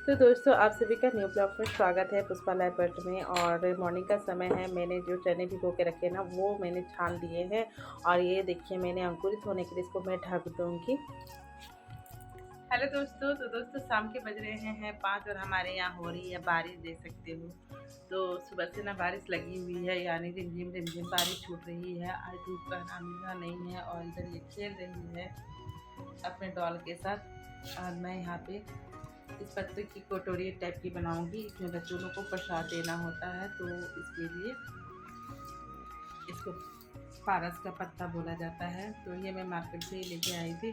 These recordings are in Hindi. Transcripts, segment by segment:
तो दोस्तों आप सभी का न्यू ब्लॉग में स्वागत है पुष्पा लाइव वर्ल्ड में। और मॉर्निंग का समय है। मैंने जो चने भिगो के रखे ना वो मैंने छान दिए हैं। और ये देखिए मैंने अंकुरित होने के लिए इसको मैं ढक दूंगी। हेलो दोस्तों, तो दोस्तों शाम के बज रहे हैं 5 और हमारे यहाँ हो रही है बारिश, देख सकते हो। तो सुबह से ना बारिश लगी हुई है, यानी रिमझिम रिमझिम बारिश छूट रही है। आज धूप का नाम निशान नहीं है। और इधर ये खेल रही है अपने डॉल के साथ। और मैं यहाँ पे इस पत्ते की कटोरी टाइप की बनाऊंगी। इसमें बच्चों को प्रसाद देना होता है, तो इसके लिए इसको पारस का पत्ता बोला जाता है। तो ये मैं मार्केट से ही लेके आई थी।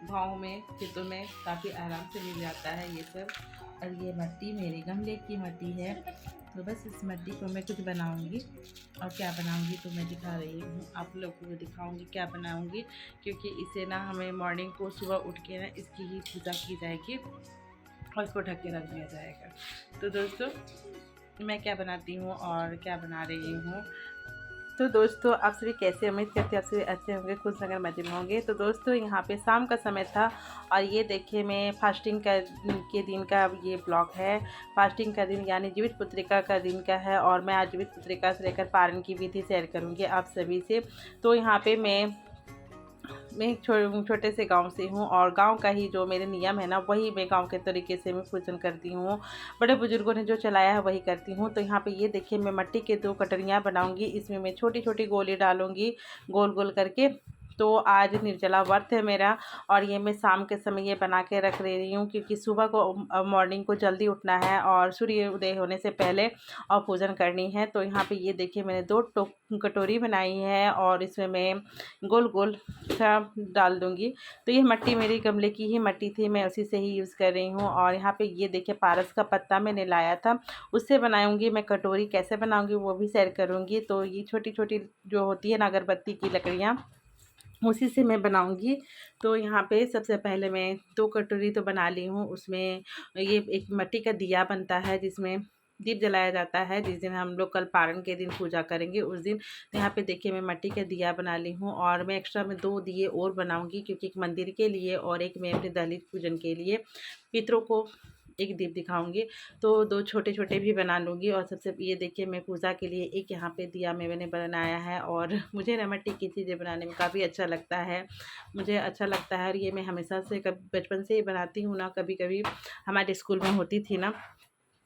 गाँव में खेतों में काफ़ी आराम से मिल जाता है ये सब। और ये मिट्टी मेरे गमले की मिट्टी है। तो बस इस मिट्टी को मैं कुछ बनाऊंगी। और क्या बनाऊंगी तो मैं दिखा रही हूँ, आप लोगों को दिखाऊंगी क्या बनाऊंगी। क्योंकि इसे ना हमें मॉर्निंग को सुबह उठ के ना इसकी ही पूजा की जाएगी और इसको ढक के रख दिया जाएगा। तो दोस्तों मैं क्या बनाती हूँ और क्या बना रही हूँ। तो दोस्तों आप सभी कैसे, उम्मीद करते हैं आप सभी अच्छे होंगे, खुश नगर मजे में होंगे। तो दोस्तों यहाँ पे शाम का समय था और ये देखिए मैं फास्टिंग का के दिन का ये ब्लॉग है। फास्टिंग का दिन यानी जीवित पुत्रिका का दिन का है। और मैं आज जीवित पुत्रिका से लेकर पारण की विधि शेयर करूँगी आप सभी से। तो यहाँ पे मैं एक छोटे से गांव से हूँ और गांव का ही जो मेरे नियम है ना वही मैं गांव के तरीके से मैं पूजन करती हूँ। बड़े बुजुर्गों ने जो चलाया है वही करती हूँ। तो यहाँ पे ये देखिए मैं मिट्टी के 2 कटोरियाँ बनाऊंगी। इसमें मैं छोटी छोटी गोली डालूंगी गोल गोल करके। तो आज निर्जला व्रत है मेरा। और ये मैं शाम के समय ये बना के रख रही हूँ क्योंकि सुबह को मॉर्निंग को जल्दी उठना है और सूर्य उदय होने से पहले और पूजन करनी है। तो यहाँ पे ये देखिए मैंने 2 कटोरी बनाई है और इसमें मैं गोल गोल सा डाल दूंगी। तो ये मिट्टी मेरी गमले की ही मिट्टी थी, मैं उसी से ही यूज़ कर रही हूँ। और यहाँ पे ये देखिए पारस का पत्ता मैंने लाया था, उससे बनाऊंगी मैं कटोरी। कैसे बनाऊंगी वो भी शेयर करूंगी। तो ये छोटी छोटी जो होती है ना अगरबत्ती की लकड़ियाँ, उसी से मैं बनाऊंगी। तो यहाँ पे सबसे पहले मैं 2 कटोरी तो बना ली हूँ। उसमें ये एक मिट्टी का दिया बनता है जिसमें दीप जलाया जाता है, जिस दिन हम लोग कल पारण के दिन पूजा करेंगे उस दिन। तो यहाँ पे देखिए मैं मिट्टी का दिया बना ली हूँ और मैं एक्स्ट्रा में 2 दिए और बनाऊंगी क्योंकि एक मंदिर के लिए और एक मैं अपने दलित पूजन के लिए पितरों को एक दीप दिखाऊंगी। तो 2 छोटे छोटे भी बना लूँगी। और सबसे ये देखिए मैं पूजा के लिए एक यहाँ पे दिया मैंने बनाया है। और मुझे ना मिट्टी की चीज़ें बनाने में काफ़ी अच्छा लगता है, मुझे अच्छा लगता है। और ये मैं हमेशा से बचपन से ही बनाती हूँ ना। कभी कभी हमारे स्कूल में होती थी ना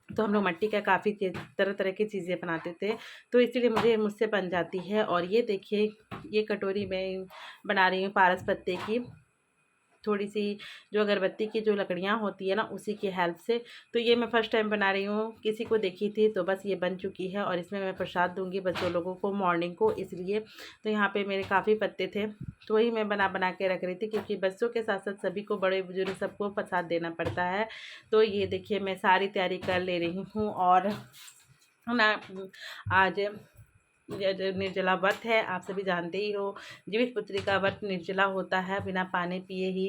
तो हम लोग मिट्टी का काफ़ी तरह तरह की चीज़ें बनाते थे, तो इसीलिए मुझसे बन जाती है। और ये देखिए ये कटोरी मैं बना रही हूँ पारस पत्ते की, थोड़ी सी जो अगरबत्ती की जो लकड़ियाँ होती है ना उसी की हेल्प से। तो ये मैं फर्स्ट टाइम बना रही हूँ, किसी को देखी थी तो बस ये बन चुकी है। और इसमें मैं प्रसाद दूंगी बच्चों लोगों को मॉर्निंग को, इसलिए। तो यहाँ पे मेरे काफ़ी पत्ते थे तो वही मैं बना बना के रख रही थी क्योंकि बच्चों के साथ साथ सभी को, बड़े बुजुर्ग सबको प्रसाद देना पड़ता है। तो ये देखिए मैं सारी तैयारी कर ले रही हूँ। और ना आज निर्जला व्रत है, आप सभी जानते ही हो। जीवित पुत्री का व्रत निर्जला होता है, बिना पानी पिए ही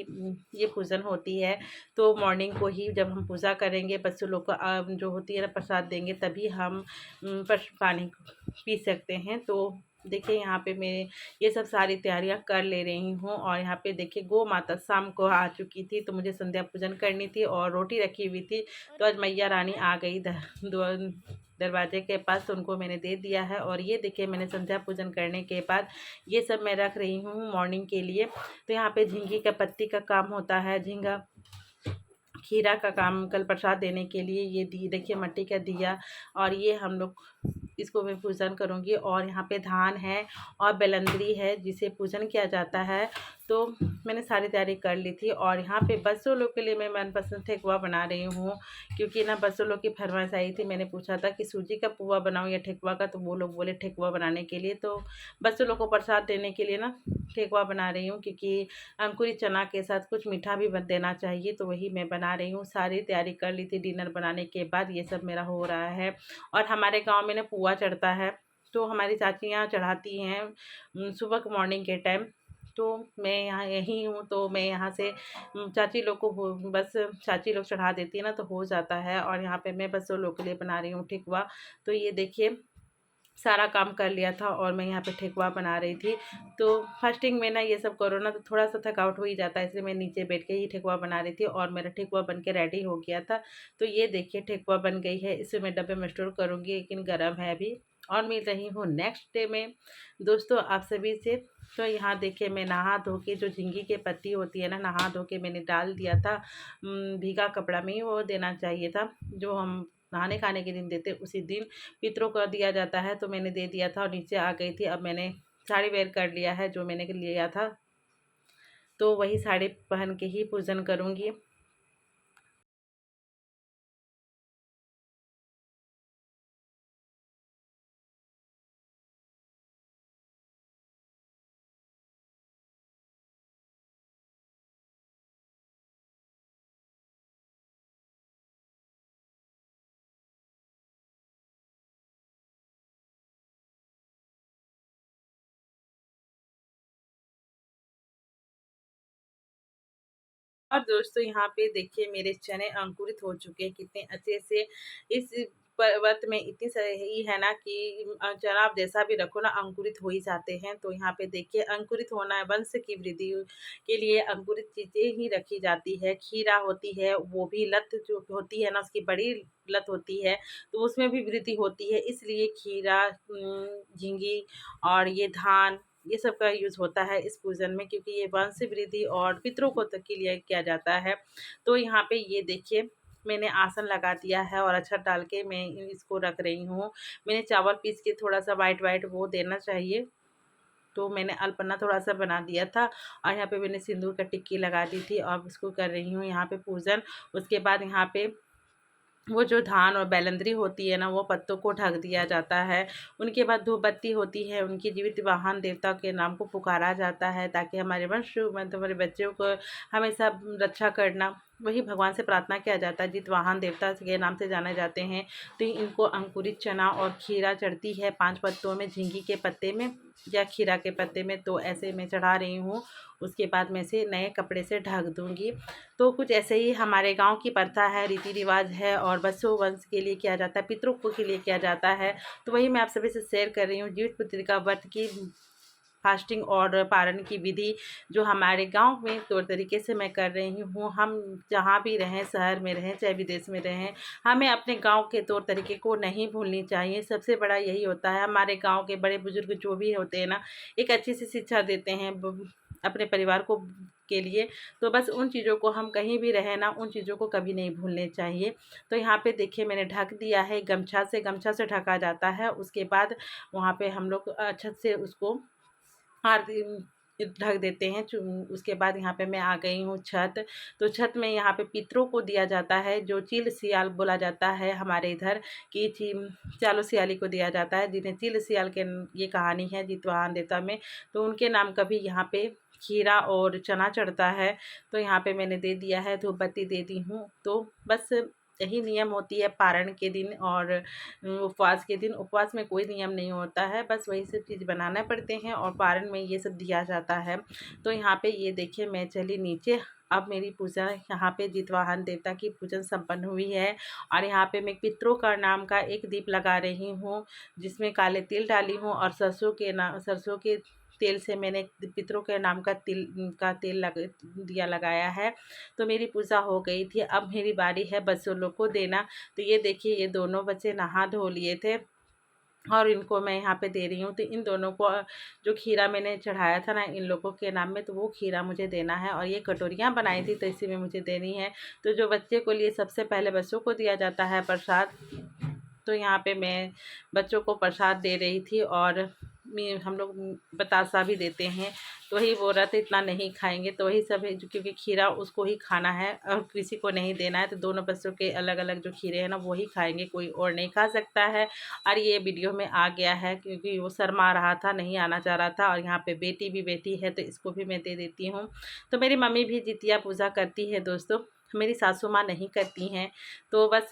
ये पूजन होती है। तो मॉर्निंग को ही जब हम पूजा करेंगे बच्चों लोग को जो होती है ना प्रसाद देंगे तभी हम पानी पी सकते हैं। तो देखिए यहाँ पे मैं ये सब सारी तैयारियां कर ले रही हूँ। और यहाँ पे देखिए गौ माता शाम को आ चुकी थी तो मुझे संध्या पूजन करनी थी और रोटी रखी हुई थी। तो आज मैया रानी आ गई दरवाजे के पास, तो उनको मैंने दे दिया है। और ये देखिए मैंने संध्या पूजन करने के बाद ये सब मैं रख रही हूँ मॉर्निंग के लिए। तो यहाँ पे झींगी का पत्ती का काम होता है, झींगा खीरा का काम कल प्रसाद देने के लिए। ये देखिए मिट्टी का दिया और ये हम लोग इसको मैं पूजन करूँगी। और यहाँ पे धान है और बेलंदरी है जिसे पूजन किया जाता है। तो मैंने सारी तैयारी कर ली थी। और यहाँ पे बच्चों लोग के लिए मैं मनपसंद ठेकुआ बना रही हूँ क्योंकि ना बच्चों लोग की फरमाइश आई थी। मैंने पूछा था कि सूजी का पुआ बनाऊँ या ठेकुआ का, तो वो लोग बोले ठेकुआ बनाने के लिए। तो बच्चों लोग को प्रसाद देने के लिए ना ठेकुआ बना रही हूँ क्योंकि अंकुरित चना के साथ कुछ मीठा भी देना चाहिए, तो वही मैं बना रही हूँ। सारी तैयारी कर ली थी डिनर बनाने के बाद, ये सब मेरा हो रहा है। और हमारे गाँव में ना पुआ चढ़ता है, तो हमारी चाचियाँ चढ़ाती हैं सुबह के मॉर्निंग के टाइम। तो मैं यहाँ यहीं हूँ तो मैं यहाँ से चाची लोग को बस चाची लोग चढ़ा देती है ना तो हो जाता है। और यहाँ पे मैं बस लोग के लिए बना रही हूँ ठेकुआ। तो ये देखिए सारा काम कर लिया था और मैं यहाँ पे ठेकुआ बना रही थी। तो फास्टिंग में ना ये सब करो ना तो थोड़ा सा थकावट हो ही जाता है, इसलिए मैं नीचे बैठ के ही ठेकुआ बना रही थी और मेरा ठेकुआ बन के रेडी हो गया था। तो ये देखिए ठेकुआ बन गई है, इसे मैं डब्बे में स्टोर करूँगी, लेकिन गर्म है अभी। और मिल रही हूँ नेक्स्ट डे में दोस्तों आप सभी से। तो यहाँ देखिए मैं नहा धो के, जो झींगी की पत्ती होती है ना, नहा धो के मैंने डाल दिया था। भीगा कपड़ा में ही वो देना चाहिए था, जो हम नहाने खाने के दिन देते उसी दिन पितरों को दिया जाता है। तो मैंने दे दिया था और नीचे आ गई थी। अब मैंने साड़ी वेयर कर लिया है जो मैंने लिया था, तो वही साड़ी पहन के ही पूजन करूँगी। और दोस्तों यहाँ पे देखिए मेरे चने अंकुरित हो चुके हैं कितने अच्छे से। इस पर्वत में इतनी सही है ना कि चना आप जैसा भी रखो ना अंकुरित हो ही जाते हैं। तो यहाँ पे देखिए अंकुरित होना है, वंश की वृद्धि के लिए अंकुरित चीजें ही रखी जाती है। खीरा होती है, वो भी लत जो होती है ना, उसकी बड़ी लत होती है, तो उसमें भी वृद्धि होती है। इसलिए खीरा, झींगी और ये धान, ये सब का यूज़ होता है इस पूजन में, क्योंकि ये वंश वृद्धि और पितरों को तक के लिए किया जाता है। तो यहाँ पे ये देखिए मैंने आसन लगा दिया है और अक्षत डाल के मैं इसको रख रही हूँ। मैंने चावल पीस के थोड़ा सा वाइट वाइट वो देना चाहिए, तो मैंने अल्पना थोड़ा सा बना दिया था। और यहाँ पे मैंने सिंदूर का टिक्की लगा दी थी और उसको कर रही हूँ यहाँ पे पूजन। उसके बाद यहाँ पे वो जो धान और बैलंद्री होती है ना, वो पत्तों को ढक दिया जाता है। उनके बाद धूप बत्ती होती है, उनकी जीवित वाहन देवता के नाम को पुकारा जाता है, ताकि हमारे वंश मतलब हमारे बच्चों को हमेशा रक्षा करना, वही भगवान से प्रार्थना किया जाता है। जितवाहन देवता के नाम से जाने जाते हैं। तो इनको अंकुरित चना और खीरा चढ़ती है 5 पत्तों में, झींगी के पत्ते में या खीरा के पत्ते में, तो ऐसे मैं चढ़ा रही हूँ। उसके बाद मैं इसे नए कपड़े से ढक दूँगी। तो कुछ ऐसे ही हमारे गांव की प्रथा है, रीति रिवाज है और बसो वंश के लिए किया जाता है, पितरों को के लिए किया जाता है। तो वही मैं आप सभी से शेयर कर रही हूँ। जीवित पुत्री का व्रत की फास्टिंग और पारण की विधि जो हमारे गांव में तौर तरीके से मैं कर रही हूँ। हम जहाँ भी रहें, शहर में रहें चाहे विदेश में रहें, हमें अपने गांव के तौर तरीके को नहीं भूलनी चाहिए। सबसे बड़ा यही होता है, हमारे गांव के बड़े बुजुर्ग जो भी होते हैं ना, एक अच्छी सी शिक्षा देते हैं अपने परिवार को के लिए। तो बस उन चीज़ों को हम कहीं भी रहें ना, उन चीज़ों को कभी नहीं भूलने चाहिए। तो यहाँ पे देखिए मैंने ढक दिया है गमछा से ढका जाता है। उसके बाद वहाँ पे हम लोग छत से उसको आरती ढक देते हैं। उसके बाद यहाँ पे मैं आ गई हूँ छत। तो छत में यहाँ पे पितरों को दिया जाता है, जो चील सियाल बोला जाता है हमारे इधर, कि चालो सियाली को दिया जाता है, जिन्हें चील सियाल के ये कहानी है जितवाहन देवता में। तो उनके नाम का भी यहाँ पे खीरा और चना चढ़ता है। तो यहाँ पे मैंने दे दिया है, धूप बत्ती दे दी हूँ। तो बस यही नियम होती है पारण के दिन और उपवास के दिन। उपवास में कोई नियम नहीं होता है, बस वही सब चीज़ बनाना पड़ते हैं और पारण में ये सब दिया जाता है। तो यहाँ पे ये देखिए मैं चली नीचे। अब मेरी पूजा यहाँ पे जितवाहन देवता की पूजन संपन्न हुई है। और यहाँ पे मैं पितरों का नाम का एक दीप लगा रही हूँ, जिसमें काले तिल डाली हूँ और सरसों के तेल से मैंने पितरों के नाम का तेल लगाया है। तो मेरी पूजा हो गई थी। अब मेरी बारी है बच्चों लोग को देना। तो ये देखिए ये दोनों बच्चे नहा धो लिए थे और इनको मैं यहाँ पे दे रही हूँ। तो इन दोनों को जो खीरा मैंने चढ़ाया था ना इन लोगों के नाम में, तो वो खीरा मुझे देना है। और ये कटोरियाँ बनाई थी तो इसी में मुझे देनी है। तो जो बच्चे को लिए सबसे पहले बच्चों को दिया जाता है प्रसाद। तो यहाँ पे मैं बच्चों को प्रसाद दे रही थी और हम लोग बतासा भी देते हैं। तो वही वो रहते इतना नहीं खाएंगे, तो वही सब है क्योंकि खीरा उसको ही खाना है और किसी को नहीं देना है। तो दोनों बच्चों के अलग अलग जो खीरे हैं ना वही खाएंगे, कोई और नहीं खा सकता है। और ये वीडियो में आ गया है क्योंकि वो शर्मा रहा था, नहीं आना चाह रहा था। और यहाँ पे बेटी भी बैठी है तो इसको भी मैं दे देती हूँ। तो मेरी मम्मी भी जितिया पूजा करती है दोस्तों, मेरी सासू माँ नहीं करती हैं। तो बस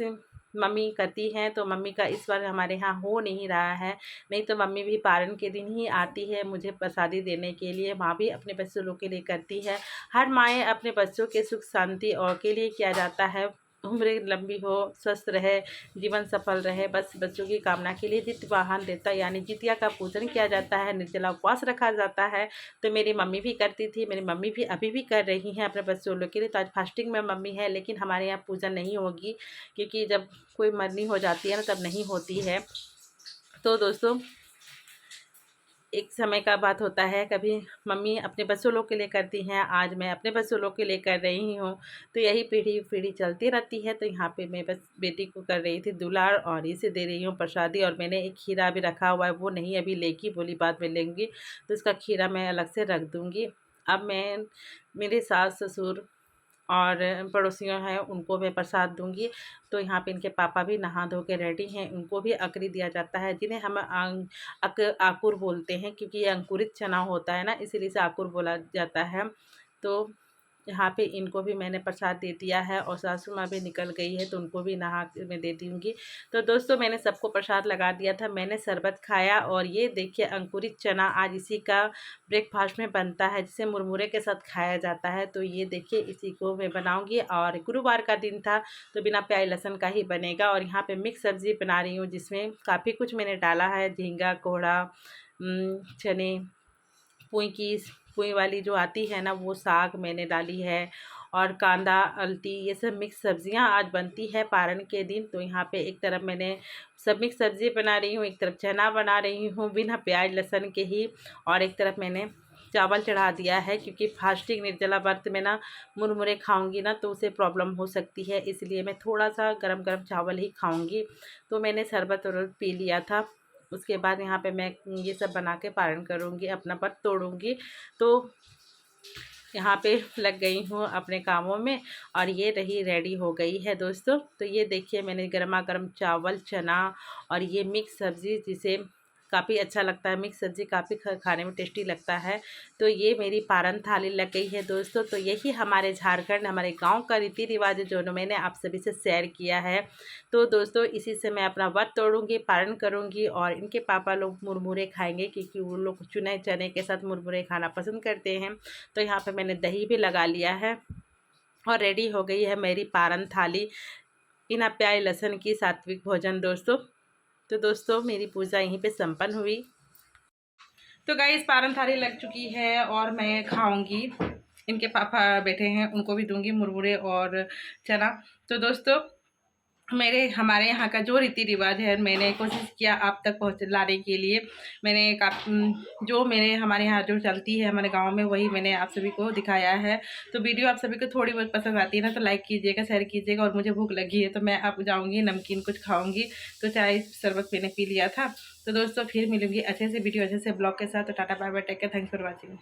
मम्मी करती हैं, तो मम्मी का इस बार हमारे यहाँ हो नहीं रहा है। नहीं तो मम्मी भी पारण के दिन ही आती है मुझे प्रसादी देने के लिए। माँ भी अपने बच्चों लोग के लिए करती है। हर माएँ अपने बच्चों के सुख शांति और के लिए किया जाता है उम्र लंबी हो, स्वस्थ रहे, जीवन सफल रहे, बस बच्चों की कामना के लिए जितवाहन देवता यानी जितिया का पूजन किया जाता है, निर्जला उपवास रखा जाता है। तो मेरी मम्मी भी करती थी, मेरी मम्मी भी अभी भी कर रही हैं अपने बच्चों लोग के लिए। तो आज फास्टिंग में मम्मी है, लेकिन हमारे यहाँ पूजन नहीं होगी, क्योंकि जब कोई मरनी हो जाती है ना तब नहीं होती है। तो दोस्तों एक समय का बात होता है, कभी मम्मी अपने बच्चों लोग के लिए करती हैं, आज मैं अपने बच्चों लोग के लिए कर रही हूँ। तो यही पीढ़ी पीढ़ी चलती रहती है। तो यहाँ पे मैं बस बेटी को कर रही थी दुलार और इसे दे रही हूँ प्रसादी। और मैंने एक खीरा भी रखा हुआ है, वो नहीं अभी लेगी, बोली बाद में लेंगी, तो इसका खीरा मैं अलग से रख दूँगी। अब मैं मेरे सास ससुर और पड़ोसियों हैं उनको मैं प्रसाद दूंगी। तो यहाँ पे इनके पापा भी नहा धो के रेडी हैं, उनको भी अकरी दिया जाता है, जिन्हें हम आकुर बोलते हैं, क्योंकि ये अंकुरित चना होता है ना, इसीलिए इसे आकुर बोला जाता है। तो यहाँ पे इनको भी मैंने प्रसाद दे दिया है और सासू माँ भी निकल गई है, तो उनको भी नहा के मैं दे दूँगी। तो दोस्तों मैंने सबको प्रसाद लगा दिया था, मैंने शरबत खाया। और ये देखिए अंकुरित चना आज इसी का ब्रेकफास्ट में बनता है, जिसे मुरमुरे के साथ खाया जाता है। तो ये देखिए इसी को मैं बनाऊँगी। और गुरुवार का दिन था तो बिना प्याज लहसुन का ही बनेगा। और यहाँ पर मिक्स सब्ज़ी बना रही हूँ, जिसमें काफ़ी कुछ मैंने डाला है, झींगा, कोहड़ा, चने, पुई वाली जो आती है ना, वो साग मैंने डाली है, और कांदा, अलती, ये सब मिक्स सब्जियां आज बनती है पारण के दिन। तो यहाँ पे एक तरफ मैंने सब मिक्स सब्जी बना रही हूँ, एक तरफ चना बना रही हूँ बिना प्याज लहसुन के ही, और एक तरफ मैंने चावल चढ़ा दिया है, क्योंकि फास्टिंग निर्जला व्रत में ना मुरमुरे खाऊंगी ना तो उसे प्रॉब्लम हो सकती है, इसलिए मैं थोड़ा सा गरम गरम चावल ही खाऊंगी। तो मैंने शरबत वरबत पी लिया था। उसके बाद यहाँ पे मैं ये सब बना के पारण करूँगी, अपना व्रत तोड़ूँगी। तो यहाँ पे लग गई हूँ अपने कामों में, और ये रही रेडी हो गई है दोस्तों। तो ये देखिए मैंने गर्मा गर्म चावल, चना और ये मिक्स सब्ज़ी, जिसे काफ़ी अच्छा लगता है, मिक्स सब्ज़ी काफ़ी खाने में टेस्टी लगता है। तो ये मेरी पारण थाली लग गई है दोस्तों। तो यही हमारे झारखंड, हमारे गांव का रीति रिवाज जो मैंने आप सभी से शेयर किया है। तो दोस्तों इसी से मैं अपना व्रत तोड़ूंगी, पारण करूंगी। और इनके पापा लोग मुरमुरे खाएंगे, क्योंकि वो लोग चुने चने के साथ मुरमुरे खाना पसंद करते हैं। तो यहाँ पे मैंने दही भी लगा लिया है और रेडी हो गई है मेरी पारण थाली, बिना प्याज लहसुन की सात्विक भोजन दोस्तों। तो दोस्तों मेरी पूजा यहीं पे संपन्न हुई। तो गाइस पारण थाली लग चुकी है और मैं खाऊंगी। इनके पापा बैठे हैं, उनको भी दूंगी मुरमुरे और चना। तो दोस्तों हमारे यहाँ का जो रीति रिवाज है, मैंने कोशिश किया आप तक पहुँच लाने के लिए। मैंने जो हमारे यहाँ जो चलती है हमारे गांव में, वही मैंने आप सभी को दिखाया है। तो वीडियो आप सभी को थोड़ी बहुत पसंद आती है ना, तो लाइक कीजिएगा, शेयर कीजिएगा। और मुझे भूख लगी है तो मैं अब जाऊँगी नमकीन कुछ खाऊँगी। तो चाय शरबत मैंने पी लिया था। तो दोस्तों फिर मिलूंगी अच्छे से वीडियो, अच्छे से ब्लॉग के साथ। तो tata bye bye, take care, thanks for watching.